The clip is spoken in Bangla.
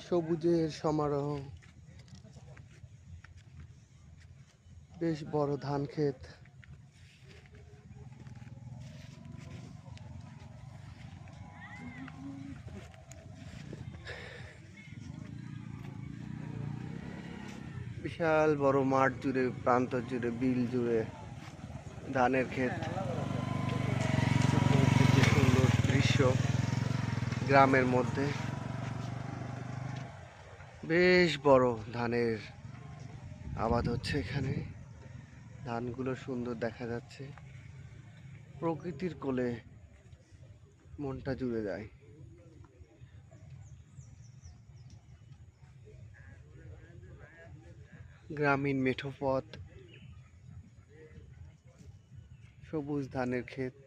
সবুজের সমারোহ। বেশ বড় ধান ক্ষেত। বিশাল বড় মাঠ জুড়ে, প্রান্ত জুড়ে, বিল জুড়ে ধানের ক্ষেত। কি সুন্দর দৃশ্য গ্রামের মধ্যে। বেশ বড় ধানের আবাদ হচ্ছে এখানে। ধানগুলো সুন্দর দেখা যাচ্ছে। প্রকৃতির কোলে মনটা জুড়ে যায়। গ্রামীণ মেঠো পথ, সবুজ ধানের ক্ষেত।